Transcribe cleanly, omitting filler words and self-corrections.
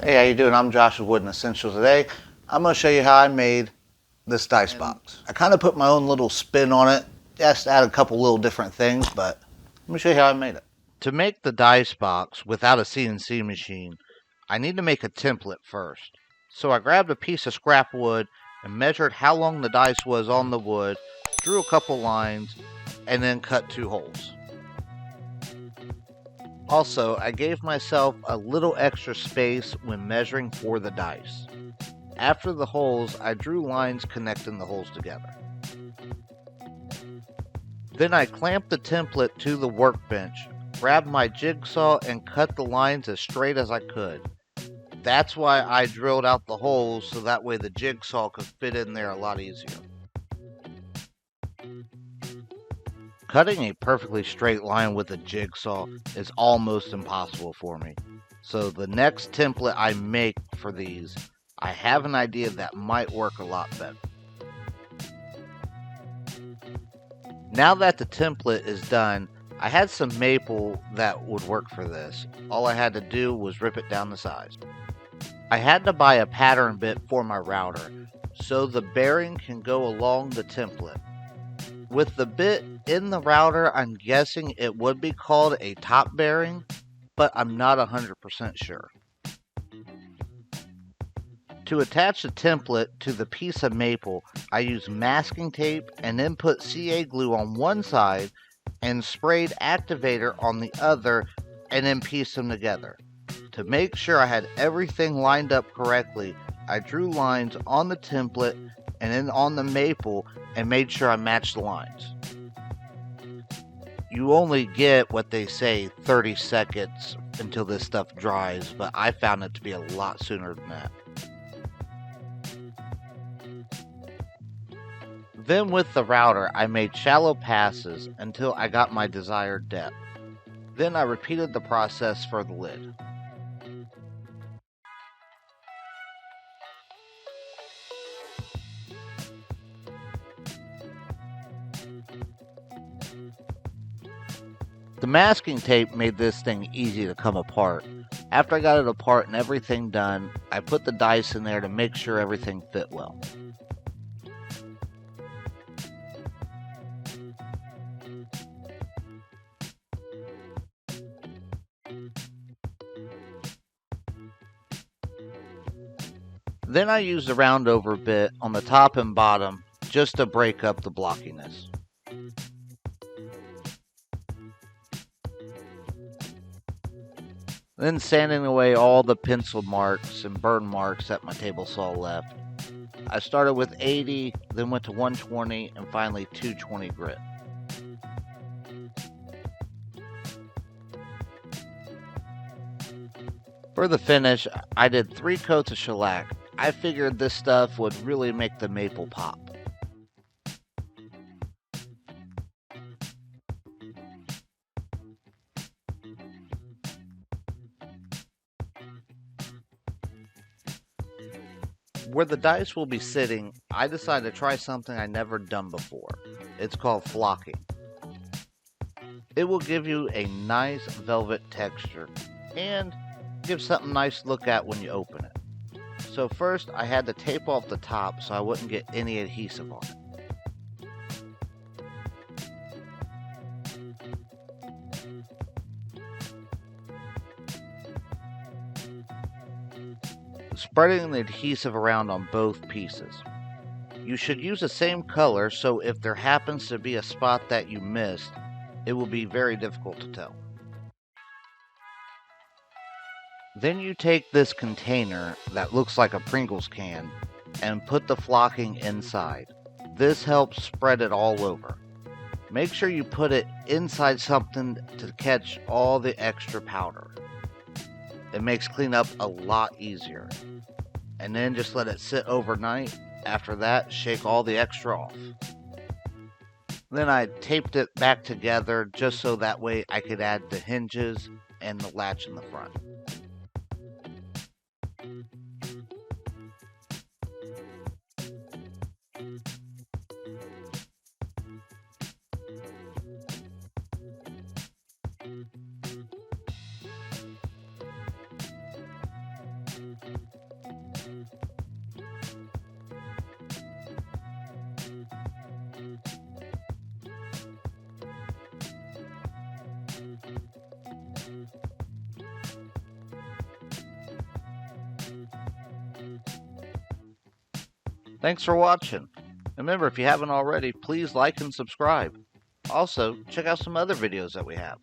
Hey, how you doing? I'm Josh with Wooden Essentials. Today, I'm going to show you how I made this dice box. I kind of put my own little spin on it, just add a couple little different things, but let me show you how I made it. To make the dice box without a CNC machine, I need to make a template first. So I grabbed a piece of scrap wood and measured how long the dice was on the wood, drew a couple lines, and then cut 2 holes. Also, I gave myself a little extra space when measuring for the dice. After the holes, I drew lines connecting the holes together. Then I clamped the template to the workbench, grabbed my jigsaw, and cut the lines as straight as I could. That's why I drilled out the holes so that way the jigsaw could fit in there a lot easier. Cutting a perfectly straight line with a jigsaw is almost impossible for me. So the next template I make for these, I have an idea that might work a lot better. Now that the template is done, I had some maple that would work for this. All I had to do was rip it down to size. I had to buy a pattern bit for my router, so the bearing can go along the template. With the bit in the router, I'm guessing it would be called a top bearing, but I'm not 100% sure. To attach the template to the piece of maple, I used masking tape and then put CA glue on one side and sprayed activator on the other and then pieced them together. To make sure I had everything lined up correctly, I drew lines on the template and then on the maple and made sure I matched the lines. You only get what they say 30 seconds until this stuff dries, but I found it to be a lot sooner than that. Then with the router, I made shallow passes until I got my desired depth. Then I repeated the process for the lid. The masking tape made this thing easy to come apart. After I got it apart and everything done, I put the dice in there to make sure everything fit well. Then I used a round over bit on the top and bottom just to break up the blockiness. Then sanding away all the pencil marks and burn marks that my table saw left. I started with 80, then went to 120, and finally 220 grit. For the finish, I did 3 coats of shellac. I figured this stuff would really make the maple pop. Where the dice will be sitting, I decided to try something I never done before. It's called flocking. It will give you a nice velvet texture and give something nice to look at when you open it. So first I had to tape off the top so I wouldn't get any adhesive on it. Spreading the adhesive around on both pieces. You should use the same color so if there happens to be a spot that you missed, it will be very difficult to tell. Then you take this container that looks like a Pringles can and put the flocking inside. This helps spread it all over. Make sure you put it inside something to catch all the extra powder. It makes cleanup a lot easier. And then just let it sit overnight. After that, shake all the extra off. Then I taped it back together just so that way I could add the hinges and the latch in the front. Thanks for watching. Remember, if you haven't already, please like and subscribe. Also, check out some other videos that we have.